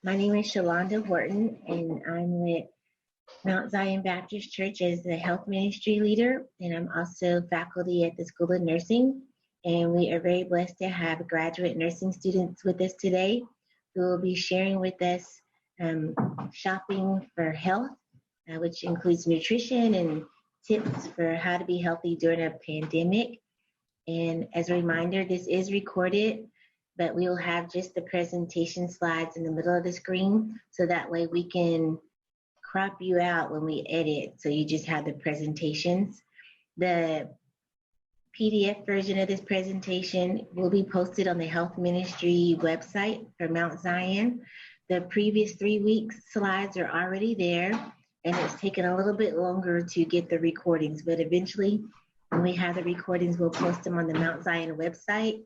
My name is Shalonda Horton, and I'm with Mount Zion Baptist Church as the health ministry leader, and I'm also faculty at the School of Nursing. And we are very blessed to have graduate nursing students with us today who will be sharing with us shopping for health, which includes nutrition and tips for how to be healthy during a pandemic. And as a reminder, this is recorded, but we will have just the presentation slides in the middle of the screen, so that way we can crop you out when we edit, so you just have the presentations. The PDF version of this presentation will be posted on the Health Ministry website for Mount Zion. The previous 3 weeks slides are already there, and it's taken a little bit longer to get the recordings, but eventually when we have the recordings, we'll post them on the Mount Zion website.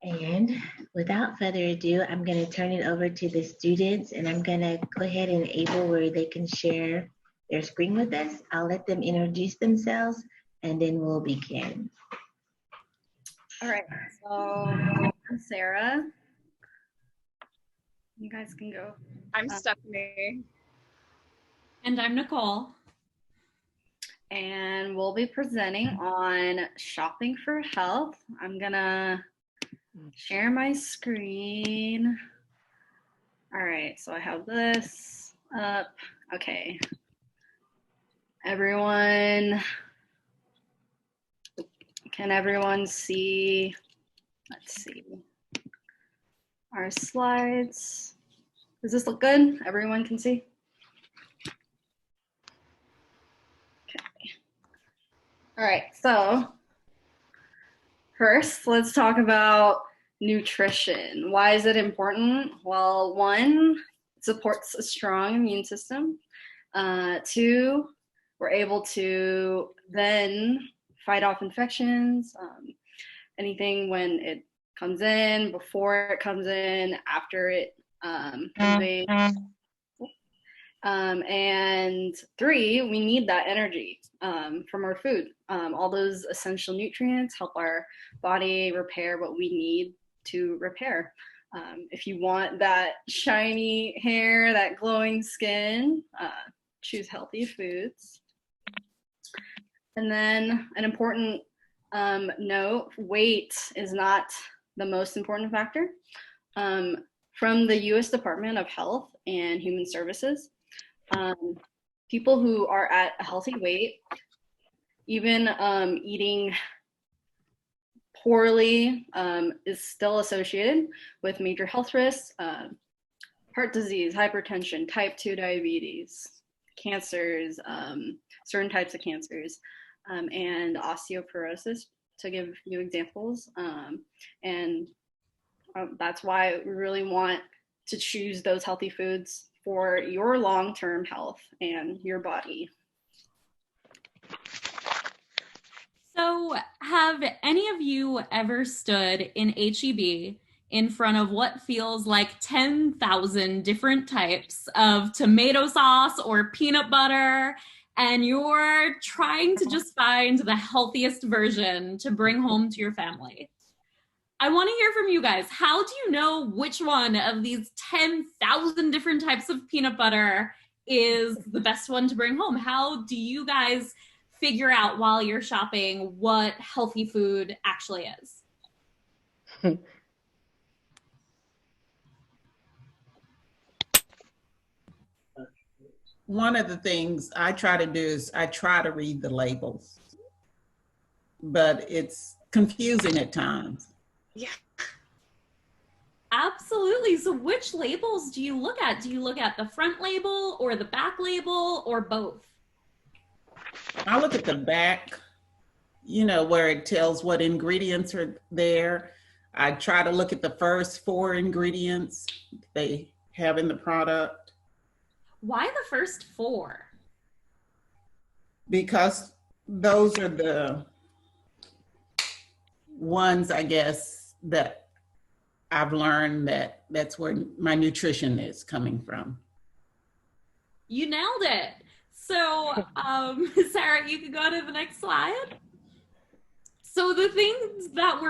And without further ado, I'm going to turn it over to the students, and I'm going to go ahead and enable where they can share their screen with us. I'll let them introduce themselves, and then we'll begin. All right, so I'm Sarah. You guys can go. I'm Stephanie. And I'm Nicole. And we'll be presenting on shopping for health. I'm gonna share my screen. All right, so I have this up. Okay. Everyone, can everyone see? Let's see. Our slides. Does this look good? Everyone can see? Okay. All right, so first, let's talk about nutrition. Why is it important? Well, one, it supports a strong immune system. Two, we're able to then fight off infections, anything when it comes in, before it comes in, after it invades. And three, we need that energy from our food. All those essential nutrients help our body repair what we need to repair. If you want that shiny hair, that glowing skin, choose healthy foods. And then an important note, weight is not the most important factor. From the U.S. Department of Health and Human Services, people who are at a healthy weight, even eating poorly, is still associated with major health risks, heart disease, hypertension, type 2 diabetes, cancers, certain types of cancers, and osteoporosis, to give you examples. And that's why we really want to choose those healthy foods for your long-term health and your body. So have any of you ever stood in HEB in front of what feels like 10,000 different types of tomato sauce or peanut butter, and you're trying to just find the healthiest version to bring home to your family? I want to hear from you guys. How do you know which one of these 10,000 different types of peanut butter is the best one to bring home? How do you guys figure out while you're shopping what healthy food actually is? One of the things I try to do is I try to read the labels, but it's confusing at times. Yeah. Absolutely. So which labels do you look at? Do you look at the front label or the back label or both? I look at the back, where it tells what ingredients are there. I try to look at the first 4 ingredients they have in the product. Why the first 4? Because those are the ones, I guess, that I've learned that's where my nutrition is coming from. You nailed it. So, Sarah, you can go to the next slide. So the things that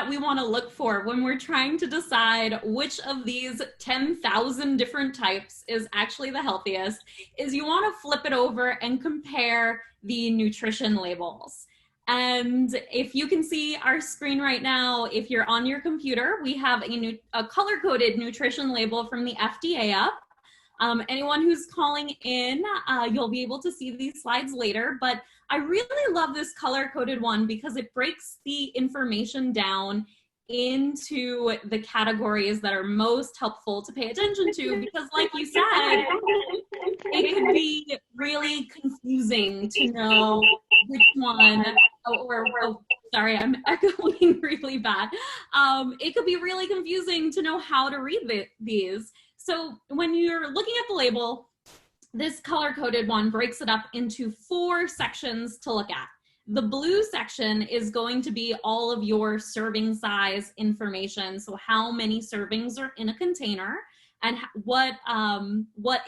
we want to look for when we're trying to decide which of these 10,000 different types is actually the healthiest is you want to flip it over and compare the nutrition labels. And if you can see our screen right now, if you're on your computer, we have a color-coded nutrition label from the FDA up. Anyone who's calling in, you'll be able to see these slides later, but I really love this color-coded one because it breaks the information down into the categories that are most helpful to pay attention to, because like you said, it can be really confusing to know which one, sorry, I'm echoing really bad. It could be really confusing to know how to read these. So when you're looking at the label, this color-coded one breaks it up into 4 sections to look at. The blue section is going to be all of your serving size information. So how many servings are in a container and what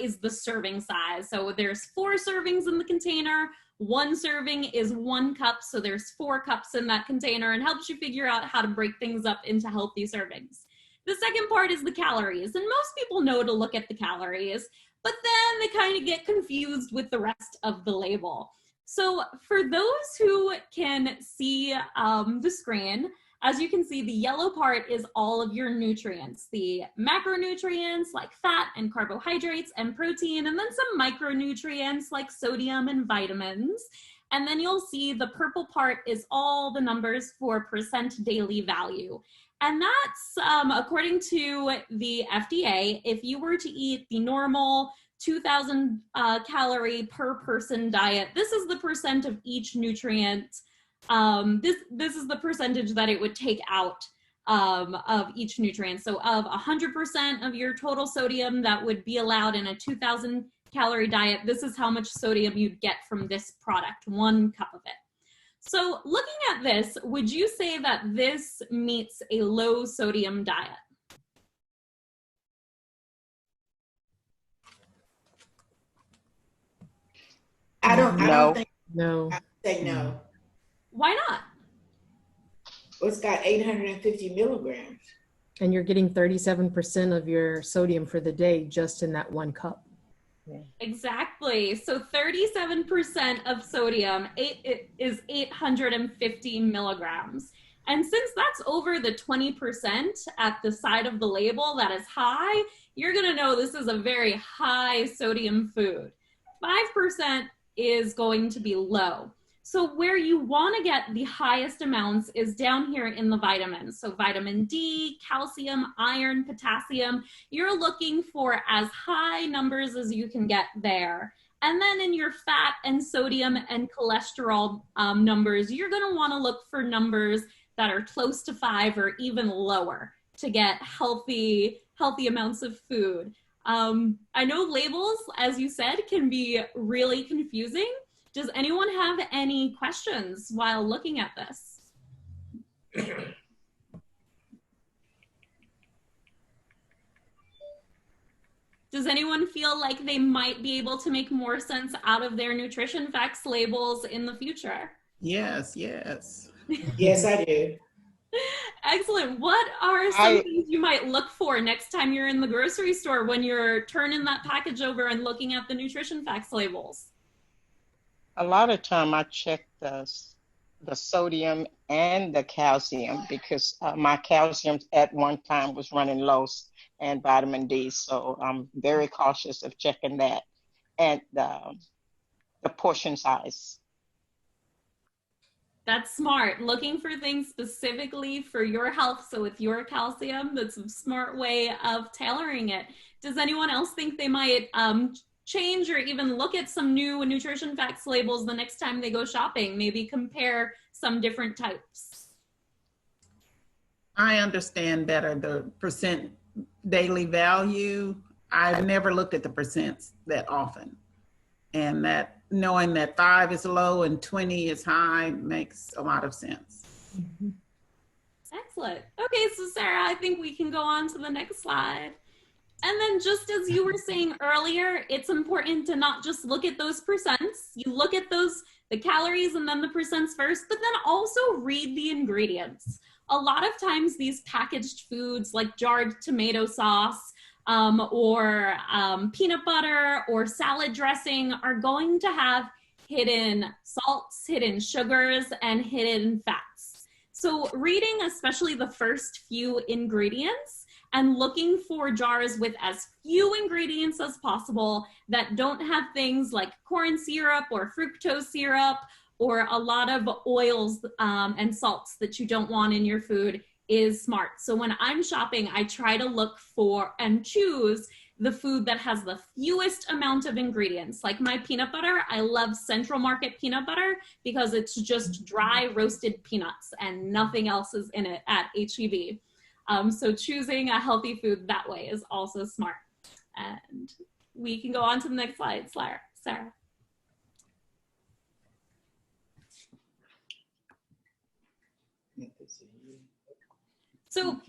is the serving size. So there's 4 servings in the container. 1 serving is 1 cup. So there's 4 cups in that container, and helps you figure out how to break things up into healthy servings. The second part is the calories, and most people know to look at the calories, but then they kind of get confused with the rest of the label. So for those who can see the screen, as you can see, the yellow part is all of your nutrients, the macronutrients like fat and carbohydrates and protein, and then some micronutrients like sodium and vitamins. And then you'll see the purple part is all the numbers for percent daily value. And that's, according to the FDA, if you were to eat the normal 2,000 calorie per person diet, this is the percent of each nutrient. This is the percentage that it would take out of each nutrient. So of 100% of your total sodium that would be allowed in a 2,000 calorie diet, this is how much sodium you'd get from this product, 1 cup of it. So looking at this, would you say that this meets a low sodium diet? I don't think. No. I say no. Why not? Well, it's got 850 milligrams. And you're getting 37% of your sodium for the day just in that 1 cup. Exactly. So 37% of sodium is 850 milligrams. And since that's over the 20% at the side of the label that is high, you're going to know this is a very high sodium food. 5% is going to be low. So where you want to get the highest amounts is down here in the vitamins. So vitamin D, calcium, iron, potassium, you're looking for as high numbers as you can get there. And then in your fat and sodium and cholesterol numbers, you're going to want to look for numbers that are close to 5 or even lower to get healthy amounts of food. I know labels, as you said, can be really confusing. Does anyone have any questions while looking at this? Does anyone feel like they might be able to make more sense out of their nutrition facts labels in the future? Yes, yes. Yes, I do. Excellent. What are some things you might look for next time you're in the grocery store when you're turning that package over and looking at the nutrition facts labels? A lot of time I check the sodium and the calcium because my calcium at one time was running low, and vitamin D. So I'm very cautious of checking that, and the portion size. That's smart. Looking for things specifically for your health. So with your calcium, that's a smart way of tailoring it. Does anyone else think they might change or even look at some new nutrition facts labels the next time they go shopping? Maybe compare some different types. I understand better the percent daily value. I've never looked at the percents that often. And that knowing that 5 is low and 20 is high makes a lot of sense. Mm-hmm. Excellent. Okay, so Sarah, I think we can go on to the next slide. And then just as you were saying earlier, it's important to not just look at those percents. You look at those the calories and then the percents first, but then also read the ingredients. A lot of times these packaged foods like jarred tomato sauce or peanut butter or salad dressing are going to have hidden salts, hidden sugars, and hidden fats. So reading especially the first few ingredients and looking for jars with as few ingredients as possible that don't have things like corn syrup or fructose syrup or a lot of oils and salts that you don't want in your food is smart. So when I'm shopping, I try to look for and choose the food that has the fewest amount of ingredients. Like my peanut butter, I love Central Market peanut butter because it's just dry roasted peanuts and nothing else is in it at HEB. So choosing a healthy food that way is also smart. And we can go on to the next slide, Sarah. So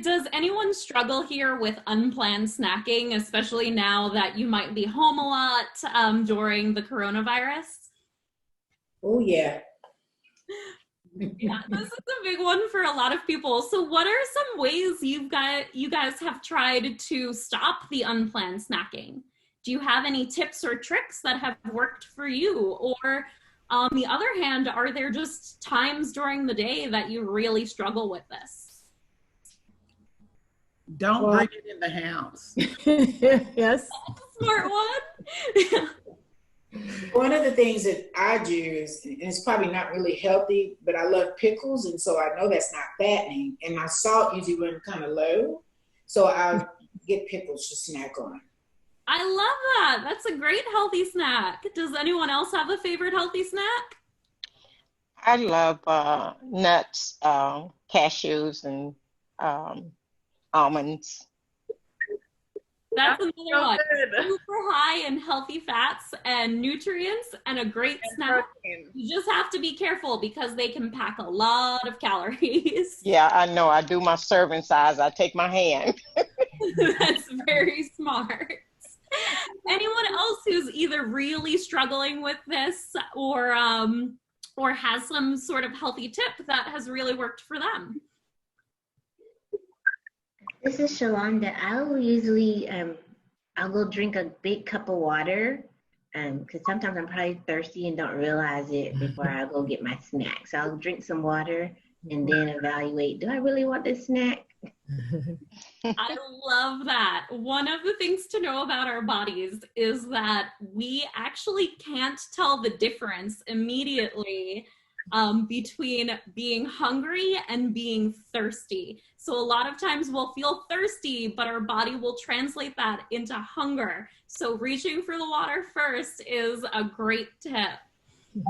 does anyone struggle here with unplanned snacking, especially now that you might be home a lot during the coronavirus? Oh, yeah. Yeah, this is a big one for a lot of people. So what are some ways you guys have tried to stop the unplanned snacking? Do you have any tips or tricks that have worked for you? Or on the other hand, are there just times during the day that you really struggle with this? Don't bring it in the house. Yes. Smart one. One of the things that I do is, and it's probably not really healthy, but I love pickles, and so I know that's not fattening, and my salt usually runs kind of low, so I'll get pickles to snack on. I love that. That's a great healthy snack. Does anyone else have a favorite healthy snack? I love nuts, cashews, and almonds. That's another one. Good. Super high in healthy fats and nutrients and a great snack. Protein. You just have to be careful because they can pack a lot of calories. Yeah, I know. I do my serving size. I take my hand. That's very smart. Anyone else who's either really struggling with this or has some sort of healthy tip that has really worked for them? This is Shalonda. I'll usually, I'll go drink a big cup of water because sometimes I'm probably thirsty and don't realize it before I go get my snack. So I'll drink some water and then evaluate, do I really want this snack? I love that. One of the things to know about our bodies is that we actually can't tell the difference immediately between being hungry and being thirsty. So a lot of times we'll feel thirsty, but our body will translate that into hunger. So reaching for the water first is a great tip.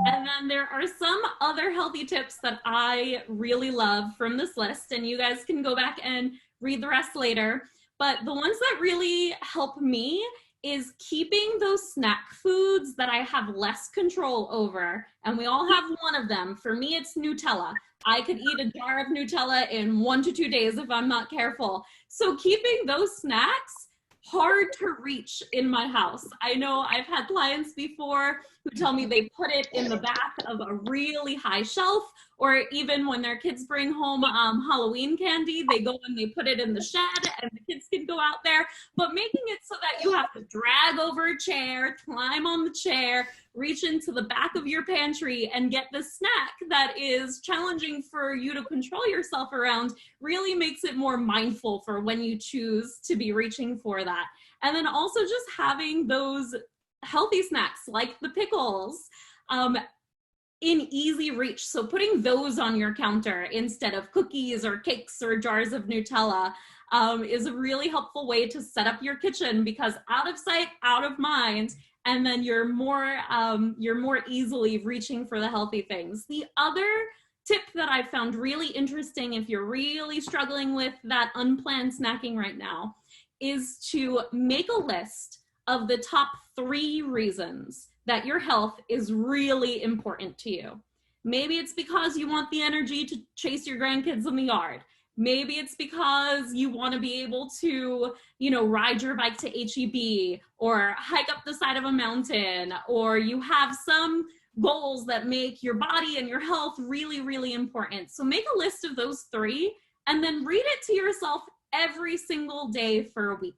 And then there are some other healthy tips that I really love from this list, and you guys can go back and read the rest later. But the ones that really help me is keeping those snack foods that I have less control over. And we all have one of them. For me, it's Nutella. I could eat a jar of Nutella in 1 to 2 days if I'm not careful. So keeping those snacks hard to reach in my house. I know I've had clients before who tell me they put it in the back of a really high shelf, or even when their kids bring home Halloween candy, they go and they put it in the shed and the kids can go out there, but making it so that you have to drag over a chair, climb on the chair, reach into the back of your pantry and get the snack that is challenging for you to control yourself around really makes it more mindful for when you choose to be reaching for that. And then also just having those healthy snacks like the pickles in easy reach. So putting those on your counter instead of cookies or cakes or jars of Nutella is a really helpful way to set up your kitchen, because out of sight, out of mind, and then you're more easily reaching for the healthy things. The other tip that I found really interesting if you're really struggling with that unplanned snacking right now is to make a list of the top 3 reasons that your health is really important to you. Maybe it's because you want the energy to chase your grandkids in the yard. Maybe it's because you want to be able to, ride your bike to HEB or hike up the side of a mountain, or you have some goals that make your body and your health really, really important. So make a list of those 3 and then read it to yourself every single day for a week.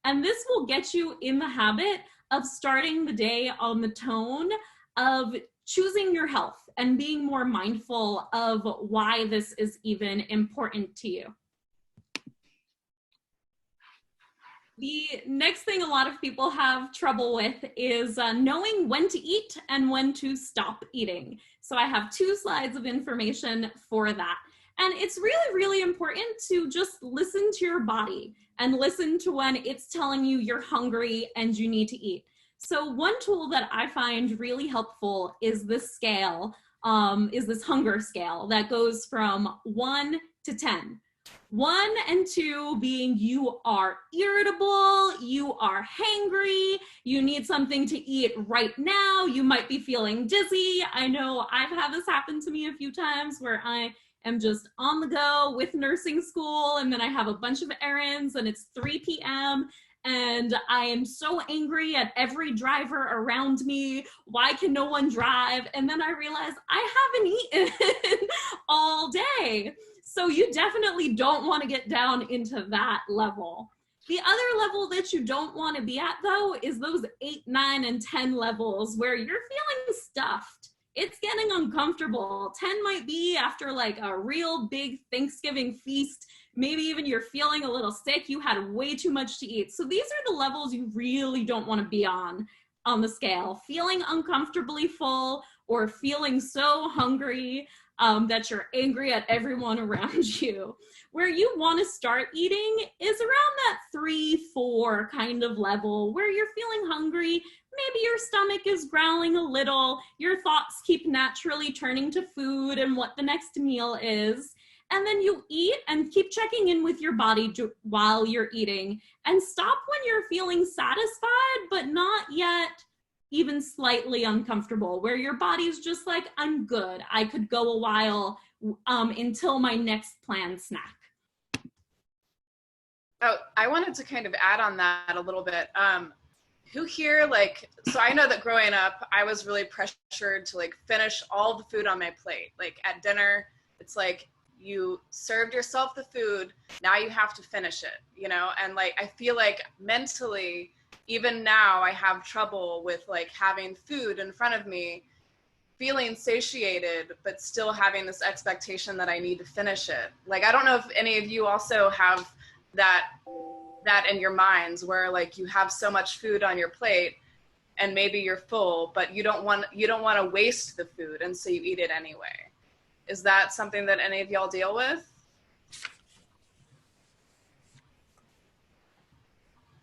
And this will get you in the habit of starting the day on the tone of choosing your health and being more mindful of why this is even important to you. The next thing a lot of people have trouble with is knowing when to eat and when to stop eating. So I have 2 slides of information for that. And it's really, really important to just listen to your body and listen to when it's telling you you're hungry and you need to eat. So one tool that I find really helpful is this scale, is this hunger scale that goes from 1 to 10. 1 and 2 being you are irritable, you are hangry, you need something to eat right now, you might be feeling dizzy. I know I've had this happen to me a few times where I am just on the go with nursing school and then I have a bunch of errands and it's 3 p.m. and I am so angry at every driver around me. Why can no one drive? And then I realize I haven't eaten all day. So you definitely don't want to get down into that level. The other level that you don't want to be at, though, is those 8, 9, and 10 levels where you're feeling stuffed. It's getting uncomfortable. 10 might be after like a real big Thanksgiving feast. Maybe even you're feeling a little sick. You had way too much to eat. So these are the levels you really don't want to be on the scale. Feeling uncomfortably full or feeling so hungry that you're angry at everyone around you. Where you want to start eating is around that 3, 4 kind of level where you're feeling hungry. Maybe your stomach is growling a little. Your thoughts keep naturally turning to food and what the next meal is. And then you eat and keep checking in with your body while you're eating. And stop when you're feeling satisfied, but not yet even slightly uncomfortable, where your body's just like, I'm good. I could go a while until my next planned snack. Oh, I wanted to kind of add on that a little bit. Who here, like, so I know that growing up, I was really pressured to like finish all the food on my plate. Like at dinner, it's like you served yourself the food, now you have to finish it, you know? And like, I feel like mentally, even now I have trouble with like having food in front of me, feeling satiated, but still having this expectation that I need to finish it. Like, I don't know if any of you also have that in your minds where like you have so much food on your plate and maybe you're full, but you don't want to waste the food. And so you eat it anyway. Is that something that any of y'all deal with?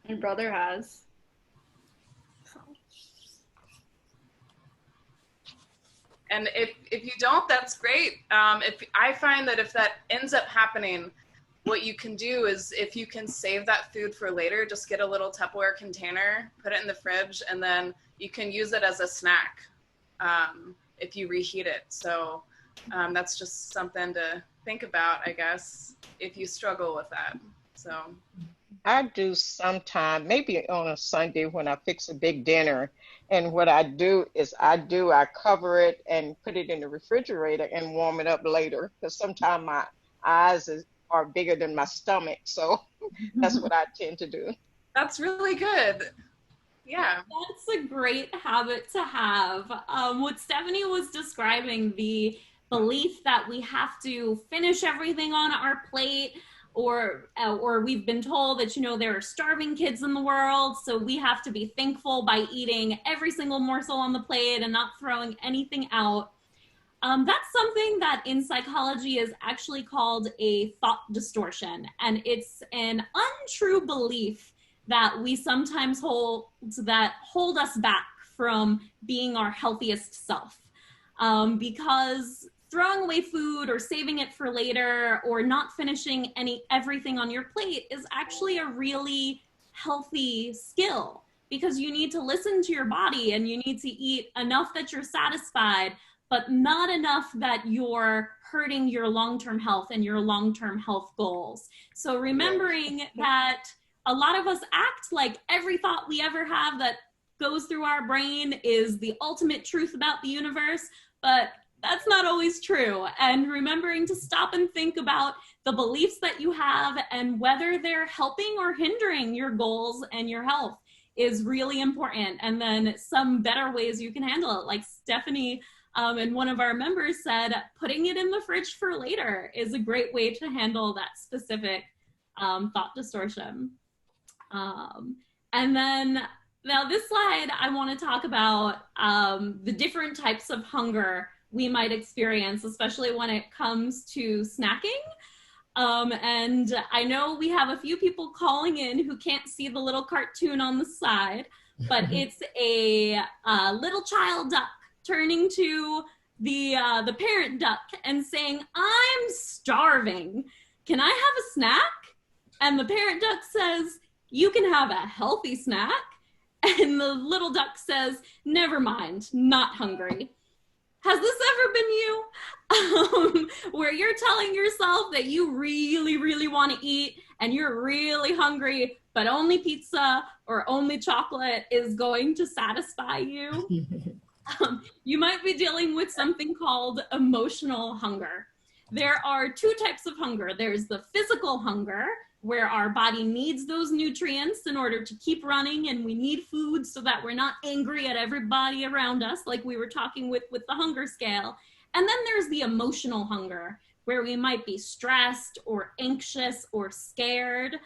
My brother has. And if you don't, that's great. If I find that if that ends up happening, what you can do is if you can save that food for later, just get a little Tupperware container, put it in the fridge, and then you can use it as a snack if you reheat it. So that's just something to think about, I guess, if you struggle with that. So I do sometime, maybe on a Sunday when I fix a big dinner. And what I do is I cover it and put it in the refrigerator and warm it up later. Because sometimes my eyes are bigger than my stomach. So that's what I tend to do. that's really good. Yeah. That's a great habit to have. What Stephanie was describing, the belief that we have to finish everything on our plate, or we've been told that, you know, there are starving kids in the world, so we have to be thankful by eating every single morsel on the plate and not throwing anything out. That's something that in psychology is actually called a thought distortion, and it's an untrue belief that we sometimes hold us back from being our healthiest self. Because throwing away food or saving it for later or not finishing everything on your plate is actually a really healthy skill, because you need to listen to your body and you need to eat enough that you're satisfied, but not enough that you're hurting your long-term health and your long-term health goals. So remembering that a lot of us act like every thought we ever have that goes through our brain is the ultimate truth about the universe, but that's not always true. And remembering to stop and think about the beliefs that you have and whether they're helping or hindering your goals and your health is really important. And then some better ways you can handle it. Like Stephanie and one of our members said, putting it in the fridge for later is a great way to handle that specific thought distortion. And then now this slide, I want to talk about the different types of hunger we might experience, especially when it comes to snacking. And I know we have a few people calling in who can't see the little cartoon on the side, but it's a little child duck turning to the parent duck and saying, "I'm starving. Can I have a snack?" And the parent duck says, "You can have a healthy snack." And the little duck says, "Never mind, not hungry." Has this ever been you? Where you're telling yourself that you really, really want to eat and you're really hungry, but only pizza or only chocolate is going to satisfy you? You might be dealing with something called emotional hunger. There are two types of hunger. There's the physical hunger, where our body needs those nutrients in order to keep running, and we need food so that we're not angry at everybody around us, like we were talking with the hunger scale. And then there's the emotional hunger, where we might be stressed or anxious or scared,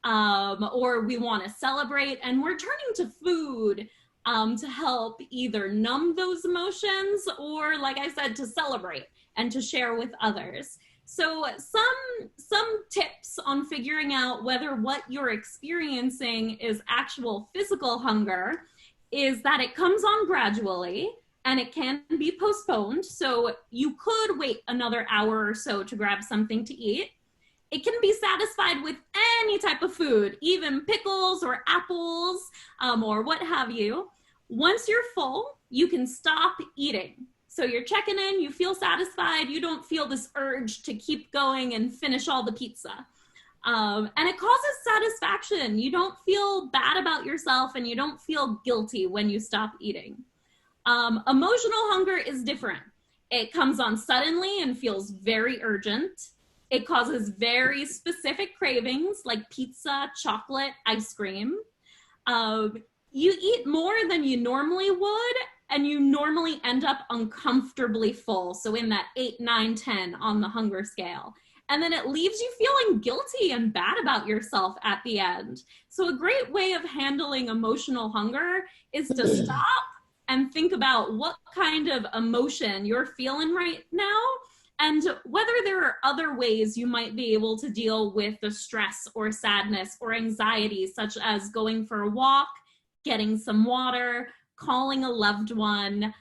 or we want to celebrate, and we're turning to food to help either numb those emotions or, like I said, to celebrate and to share with others. So some tips on figuring out whether what you're experiencing is actual physical hunger is that it comes on gradually and it can be postponed. So you could wait another hour or so to grab something to eat. It can be satisfied with any type of food, even pickles or apples or what have you. Once you're full, you can stop eating. So you're checking in, you feel satisfied, you don't feel this urge to keep going and finish all the pizza. And it causes satisfaction. You don't feel bad about yourself and you don't feel guilty when you stop eating. Emotional hunger is different. It comes on suddenly and feels very urgent. It causes very specific cravings like pizza, chocolate, ice cream. You eat more than you normally would, and you normally end up uncomfortably full. So in that 8, 9, 10 on the hunger scale. And then it leaves you feeling guilty and bad about yourself at the end. So a great way of handling emotional hunger is to stop and think about what kind of emotion you're feeling right now and whether there are other ways you might be able to deal with the stress or sadness or anxiety, such as going for a walk, getting some water, calling a loved one,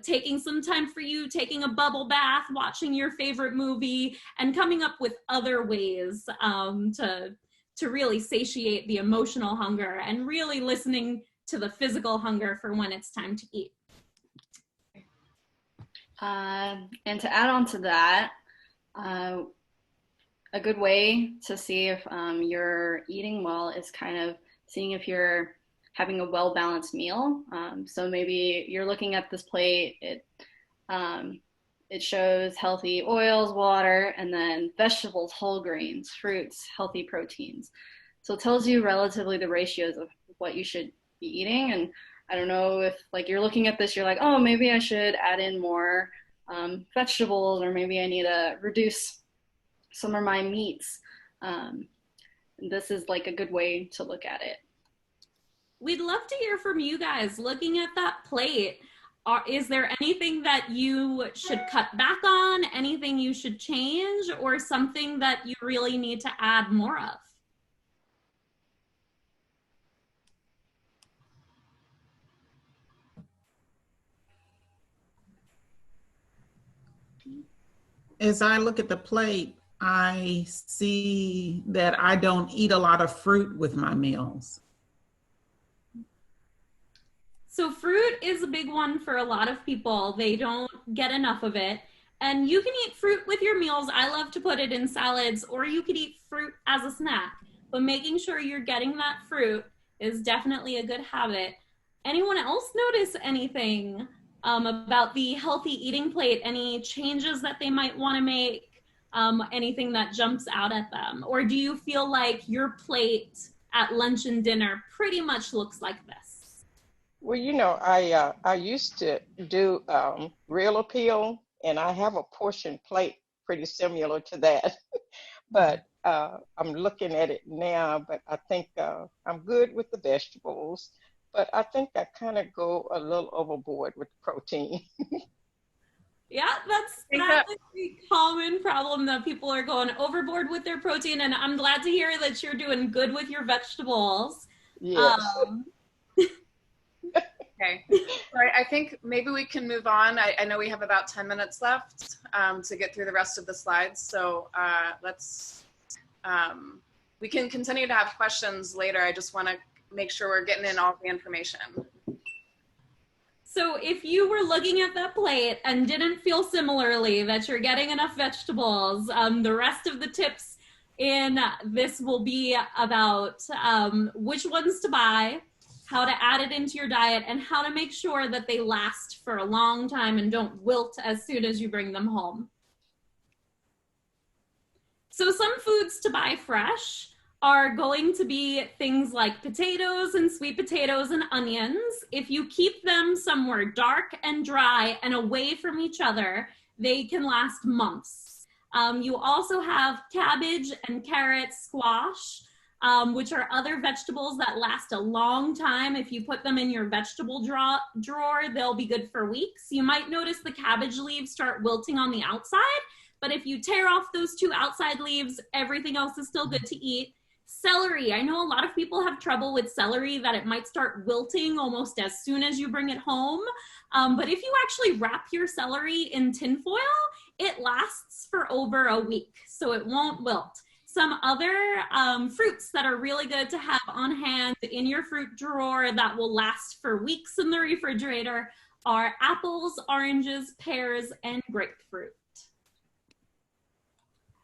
taking some time for you, taking a bubble bath, watching your favorite movie, and coming up with other ways to really satiate the emotional hunger and really listening to the physical hunger for when it's time to eat. And to add on to that, a good way to see if you're eating well is kind of seeing if you're having a well-balanced meal. So maybe you're looking at this plate, it shows healthy oils, water, and then vegetables, whole grains, fruits, healthy proteins. So it tells you relatively the ratios of what you should be eating. And I don't know if like you're looking at this, you're like, oh, maybe I should add in more vegetables, or maybe I need to reduce some of my meats. This is like a good way to look at it. We'd love to hear from you guys. Looking at that plate, is there anything that you should cut back on, anything you should change, or something that you really need to add more of? As I look at the plate, I see that I don't eat a lot of fruit with my meals. So fruit is a big one for a lot of people. They don't get enough of it. And you can eat fruit with your meals. I love to put it in salads, or you could eat fruit as a snack. But making sure you're getting that fruit is definitely a good habit. Anyone else notice anything about the healthy eating plate? Any changes that they might want to make? Anything that jumps out at them? Or do you feel like your plate at lunch and dinner pretty much looks like this? Well, I used to do Real Appeal, and I have a portion plate pretty similar to that. But I'm looking at it now, but I think I'm good with the vegetables. But I think I kind of go a little overboard with protein. Yeah, that's a common problem that people are going overboard with their protein, and I'm glad to hear that you're doing good with your vegetables. Yes. Okay. All right. I think maybe we can move on. I know we have about 10 minutes left to get through the rest of the slides. So we can continue to have questions later. I just want to make sure we're getting in all the information. So if you were looking at that plate and didn't feel similarly that you're getting enough vegetables, the rest of the tips in this will be about which ones to buy, how to add it into your diet, and how to make sure that they last for a long time and don't wilt as soon as you bring them home. So some foods to buy fresh are going to be things like potatoes and sweet potatoes and onions. If you keep them somewhere dark and dry and away from each other, they can last months. You also have cabbage and carrot, squash, which are other vegetables that last a long time. If you put them in your vegetable drawer, they'll be good for weeks. You might notice the cabbage leaves start wilting on the outside, but if you tear off those two outside leaves, everything else is still good to eat. Celery, I know a lot of people have trouble with celery, that it might start wilting almost as soon as you bring it home. But if you actually wrap your celery in tinfoil, it lasts for over a week, so it won't wilt. Some other fruits that are really good to have on hand in your fruit drawer that will last for weeks in the refrigerator are apples, oranges, pears, and grapefruit.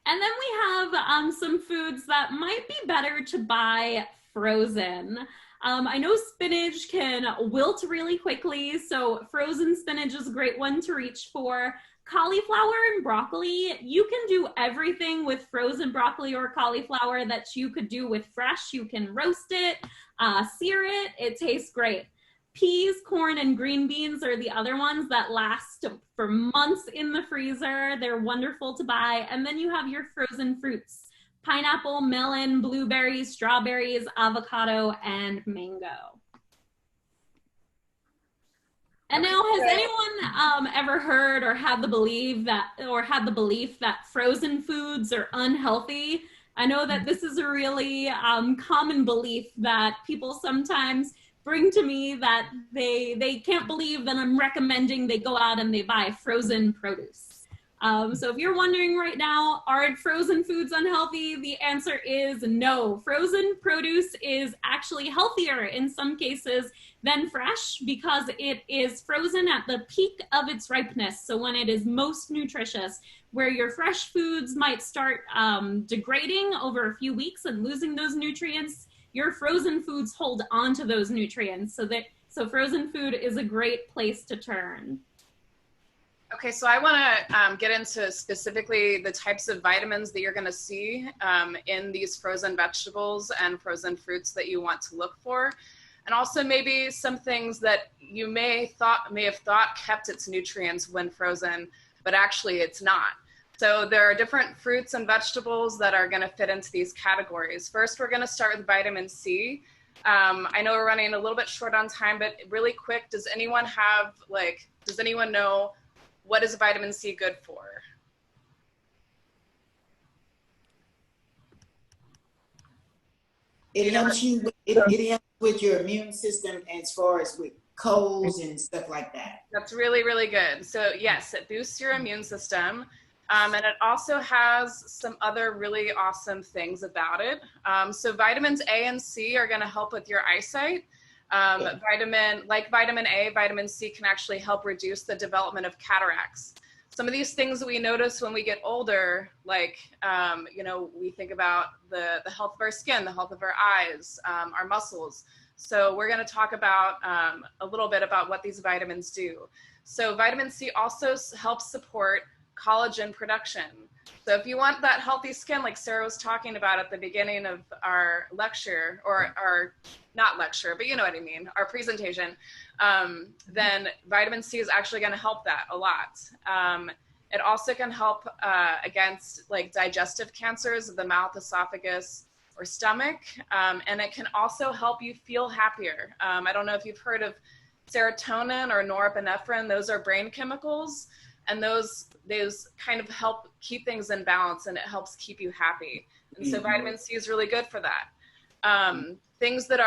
And then we have some foods that might be better to buy frozen. I know spinach can wilt really quickly, so frozen spinach is a great one to reach for. Cauliflower and broccoli, you can do everything with frozen broccoli or cauliflower that you could do with fresh. You can roast it, sear it, it tastes great. Peas, corn, and green beans are the other ones that last for months in the freezer. They're wonderful to buy. And then you have your frozen fruits: pineapple, melon, blueberries, strawberries, avocado, and mango. And now, has anyone ever heard or had the belief that frozen foods are unhealthy? I know that this is a really common belief that people sometimes bring to me, that they can't believe that I'm recommending they go out and they buy frozen produce. So if you're wondering right now, are frozen foods unhealthy? The answer is no. Frozen produce is actually healthier in some cases than fresh because it is frozen at the peak of its ripeness. So when it is most nutritious, where your fresh foods might start degrading over a few weeks and losing those nutrients, your frozen foods hold on to those nutrients. So frozen food is a great place to turn. Okay, so I want to get into specifically the types of vitamins that you're going to see in these frozen vegetables and frozen fruits that you want to look for, and also maybe some things that you may have thought kept its nutrients when frozen, but actually it's not. So there are different fruits and vegetables that are going to fit into these categories. First, we're going to start with vitamin C. I know we're running a little bit short on time, but really quick, does anyone know what is vitamin C good for? It helps you. It helps with your immune system as far as with colds and stuff like that. That's really, really good. So yes, it boosts your immune system. And it also has some other really awesome things about it. So vitamins A and C are going to help with your eyesight. Vitamin A, vitamin C can actually help reduce the development of cataracts. Some of these things that we notice when we get older, like, we think about the health of our skin, the health of our eyes, our muscles. So we're going to talk about a little bit about what these vitamins do. So vitamin C also helps support collagen production. So if you want that healthy skin, like Sarah was talking about at the beginning of our lecture, or our, not lecture, but you know what I mean, our presentation, then vitamin C is actually going to help that a lot. It also can help against like digestive cancers of the mouth, esophagus, or stomach. And it can also help you feel happier. I don't know if you've heard of serotonin or norepinephrine. Those are brain chemicals. And those kind of help keep things in balance, and it helps keep you happy. And so vitamin C is really good for that. Things that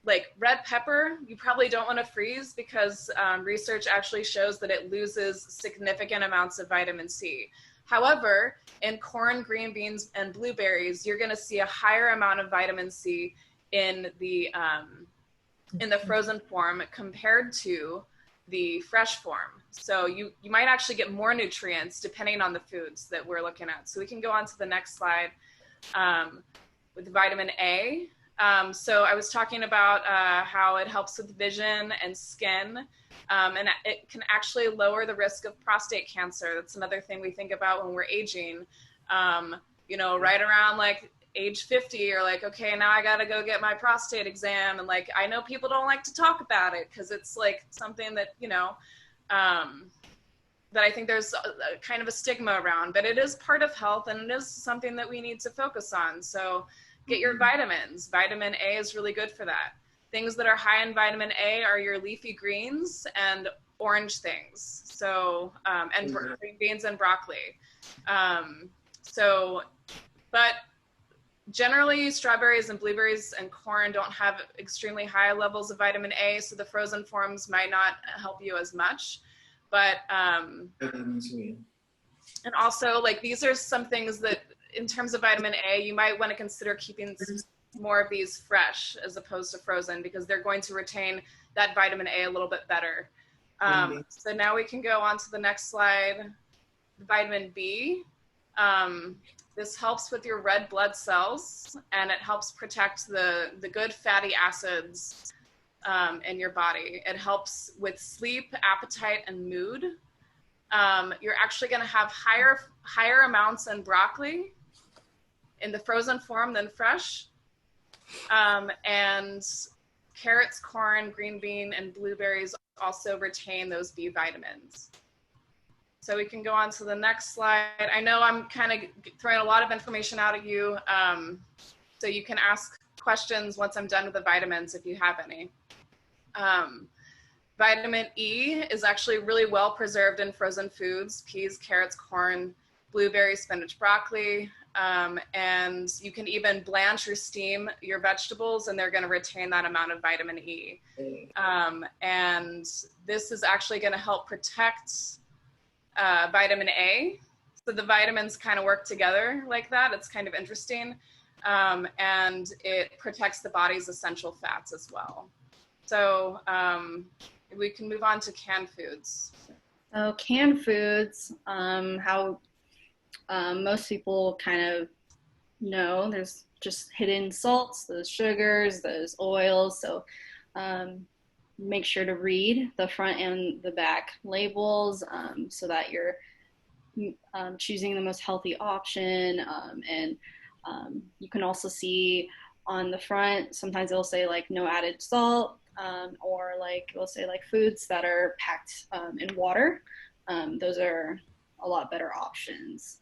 like red pepper, you probably don't want to freeze, because research actually shows that it loses significant amounts of vitamin C. However, in corn, green beans, and blueberries, you're going to see a higher amount of vitamin C in the frozen form compared to the fresh form. So you might actually get more nutrients depending on the foods that we're looking at. So we can go on to the next slide with vitamin A. So I was talking about how it helps with vision and skin, and it can actually lower the risk of prostate cancer. That's another thing we think about when we're aging. You know, right around like age 50, you're like, okay, now I gotta go get my prostate exam. And like, I know people don't like to talk about it because it's like something that, you know, that I think there's a kind of a stigma around, but it is part of health, and it is something that we need to focus on. So get your vitamins. Vitamin A is really good for that. Things that are high in vitamin A are your leafy greens and orange things. So, and green beans and broccoli. But generally, strawberries and blueberries and corn don't have extremely high levels of vitamin A, so the frozen forms might not help you as much. But, and also, like, these are some things that, in terms of vitamin A, you might want to consider keeping more of these fresh as opposed to frozen, because they're going to retain that vitamin A a little bit better. So now we can go on to the next slide. Vitamin B. This helps with your red blood cells, and it helps protect the good fatty acids in your body. It helps with sleep, appetite, and mood. You're actually going to have higher amounts in broccoli in the frozen form than fresh. And carrots, corn, green bean, and blueberries also retain those B vitamins. So we can go on to the next slide. I know I'm kind of throwing a lot of information out at you, so you can ask questions once I'm done with the vitamins if you have any. Vitamin E is actually really well preserved in frozen foods: peas, carrots, corn, blueberries, spinach, broccoli. And you can even blanch or steam your vegetables, and they're going to retain that amount of vitamin E. And this is actually going to help protect vitamin A. So the vitamins kind of work together like that. It's kind of interesting. And it protects the body's essential fats as well. So we can move on to canned foods. So canned foods, how most people kind of know, there's just hidden salts, those sugars, those oils. So make sure to read the front and the back labels so that you're choosing the most healthy option. And you can also see on the front, sometimes it'll say like no added salt, or like it'll say like foods that are packed in water. Those are a lot better options.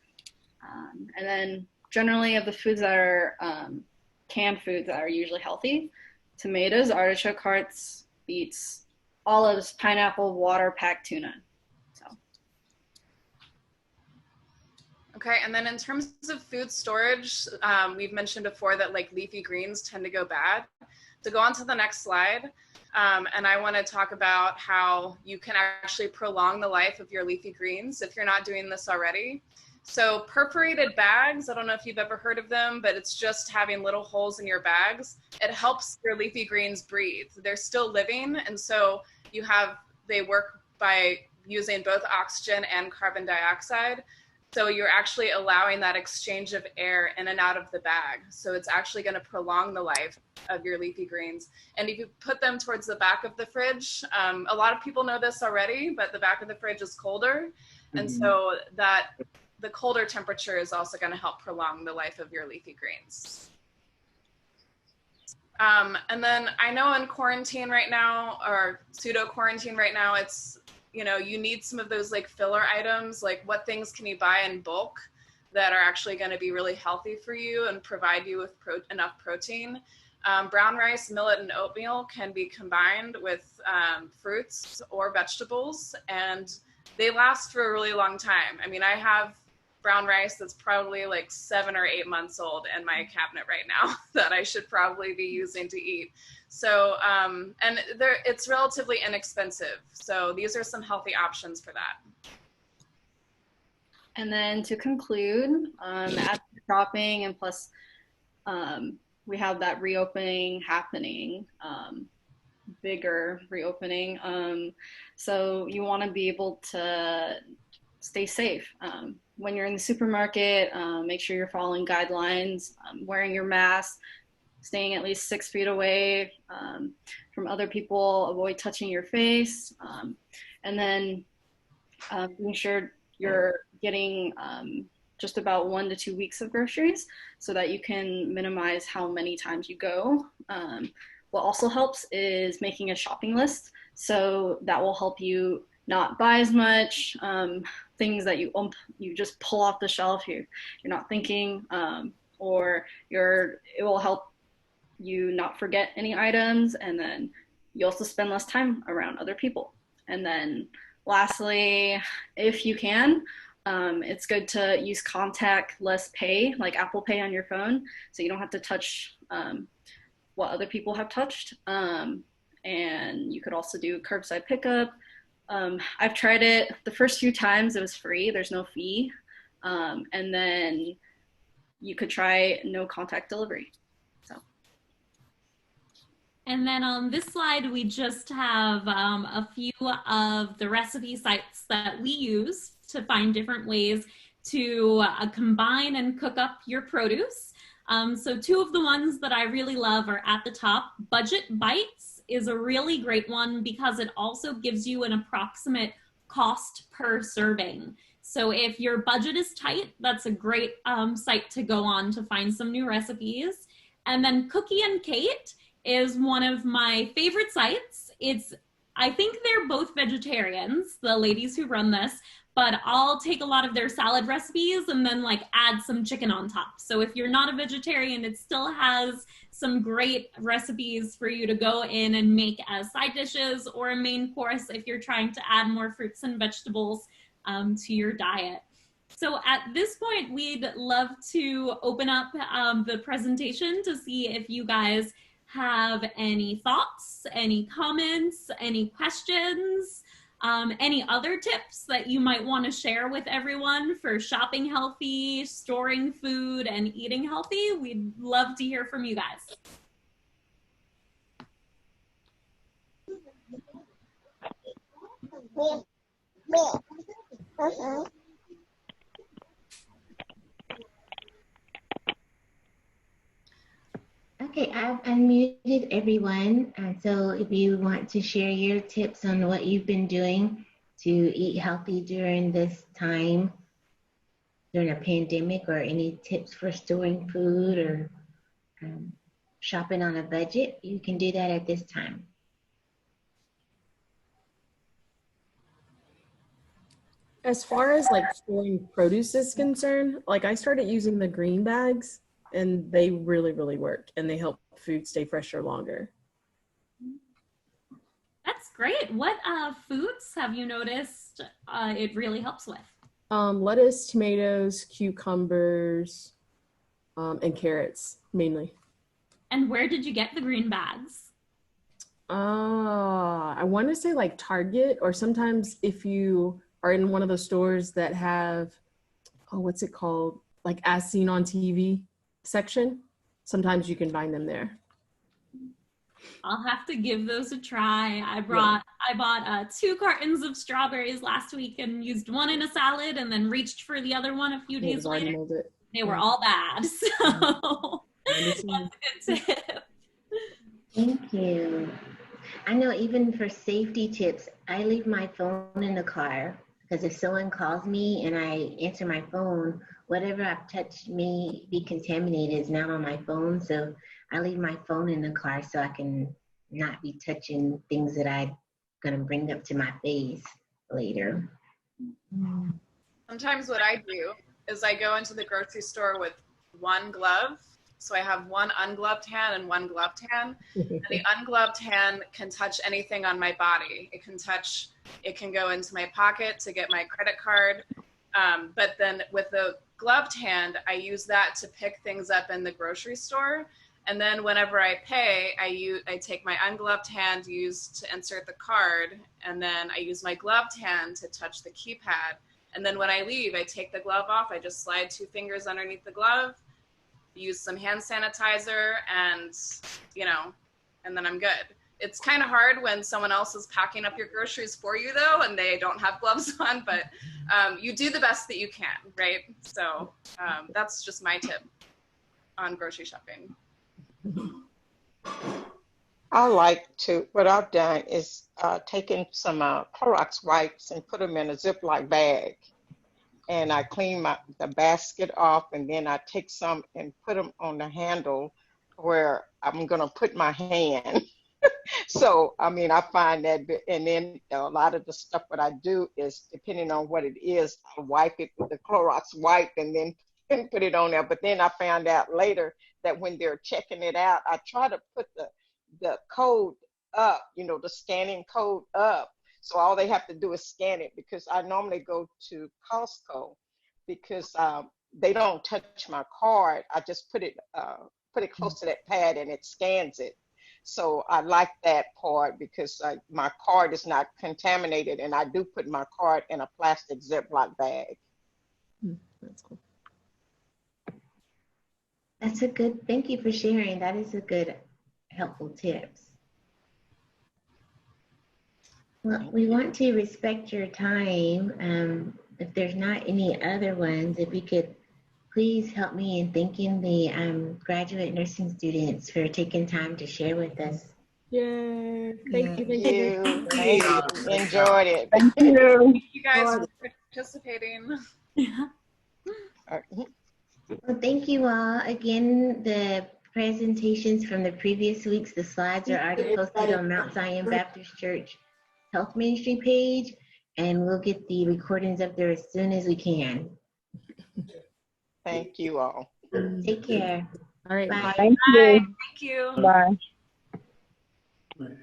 And then generally of the foods that are canned foods that are usually healthy: tomatoes, artichoke hearts, beets, olives, pineapple, water, packed tuna. So. Okay, and then in terms of food storage, we've mentioned before that like leafy greens tend to go bad. To go on to the next slide, and I want to talk about how you can actually prolong the life of your leafy greens if you're not doing this already. So perforated bags, I don't know if you've ever heard of them, but it's just having little holes in your bags. It helps your leafy greens breathe. They're still living, and so they work by using both oxygen and carbon dioxide. So you're actually allowing that exchange of air in and out of the bag. So it's actually going to prolong the life of your leafy greens. And if you put them towards the back of the fridge, a lot of people know this already, but the back of the fridge is colder. And so that the colder temperature is also going to help prolong the life of your leafy greens. And then I know in quarantine right now, or pseudo quarantine right now, it's, you know, you need some of those like filler items, like what things can you buy in bulk that are actually going to be really healthy for you and provide you with enough protein. Brown rice, millet, and oatmeal can be combined with fruits or vegetables, and they last for a really long time. I mean, I have brown rice that's probably like 7 or 8 months old in my cabinet right now that I should probably be using to eat. So, and it's relatively inexpensive. So these are some healthy options for that. And then to conclude, after shopping and plus we have that reopening happening, bigger reopening. So you want to be able to stay safe. When you're in the supermarket, make sure you're following guidelines, wearing your mask, staying at least 6 feet away from other people, avoid touching your face, and then being sure you're getting just about 1 to 2 weeks of groceries so that you can minimize how many times you go. What also helps is making a shopping list. So that will help you not buy as much things that you just pull off the shelf. You're not thinking, or it will help you not forget any items, and then you also spend less time around other people. And then lastly, if you can, it's good to use contactless pay, like Apple Pay on your phone, so you don't have to touch what other people have touched. And you could also do curbside pickup. I've tried it. The first few times it was free. There's no fee. And then you could try no contact delivery. So. And then on this slide, we just have a few of the recipe sites that we use to find different ways to combine and cook up your produce. So 2 of the ones that I really love are at the top. Budget Bites is a really great one because it also gives you an approximate cost per serving. So if your budget is tight, that's a great site to go on to find some new recipes. And then Cookie and Kate is one of my favorite sites. I think they're both vegetarians, the ladies who run this, but I'll take a lot of their salad recipes and then like add some chicken on top. So if you're not a vegetarian, it still has some great recipes for you to go in and make as side dishes or a main course if you're trying to add more fruits and vegetables to your diet. So at this point, we'd love to open up the presentation to see if you guys have any thoughts, any comments, any questions, any other tips that you might want to share with everyone for shopping healthy, storing food, and eating healthy. We'd love to hear from you guys. Okay, I've unmuted everyone. And so if you want to share your tips on what you've been doing to eat healthy during this time, during a pandemic, or any tips for storing food or shopping on a budget, you can do that at this time. As far as like storing produce is concerned, like I started using the green bags and they really, really work and they help food stay fresher longer. That's great. What foods have you noticed it really helps with? Lettuce, tomatoes, cucumbers, and carrots mainly. And where did you get the green bags? I want to say like Target, or sometimes if you are in one of those stores that have, what's it called? Like As Seen on TV section. Sometimes you can find them there. I'll have to give those a try. I bought 2 cartons of strawberries last week and used one in a salad and then reached for the other one a few days later. They were all bad. So that's a good tip. Thank you. I know even for safety tips, I leave my phone in the car because if someone calls me and I answer my phone, whatever I've touched may be contaminated is now on my phone. So I leave my phone in the car so I can not be touching things that I'm going to bring up to my face later. Sometimes what I do is I go into the grocery store with one glove. So I have one ungloved hand and one gloved hand. And the ungloved hand can touch anything on my body. It can go into my pocket to get my credit card. But then with the gloved hand, I use that to pick things up in the grocery store. And then whenever I pay, I take my ungloved hand used to insert the card, and then I use my gloved hand to touch the keypad. And then when I leave, I take the glove off. I just slide 2 fingers underneath the glove, use some hand sanitizer, and then I'm good. It's kind of hard when someone else is packing up your groceries for you though, and they don't have gloves on, but you do the best that you can, right? So that's just my tip on grocery shopping. What I've done is taken some Clorox wipes and put them in a Ziploc bag. And I clean the basket off, and then I take some and put them on the handle where I'm going to put my hand. So, I find that, and then a lot of the stuff what I do is, depending on what it is, I wipe it with the Clorox wipe and then put it on there. But then I found out later that when they're checking it out, I try to put the code up, the scanning code up. So all they have to do is scan it, because I normally go to Costco because they don't touch my card. I just put it close to that pad and it scans it. So I like that part because my card is not contaminated, and I do put my card in a plastic Ziploc bag. That's cool. That's a good, thank you for sharing. That is a good, helpful tips. Well, we want to respect your time. If there's not any other ones, if you could please help me in thanking the graduate nursing students for taking time to share with us. Yay. Thank you. Thank you. Enjoyed it. Thank you. Thank you guys for participating. Well, thank you all. Again, the presentations from the previous weeks, the slides are already posted on Mount Zion Baptist Church Health Ministry page, and we'll get the recordings up there as soon as we can. Thank you all. Take care. All right. Bye. Thank you. Thank you. Bye. Right.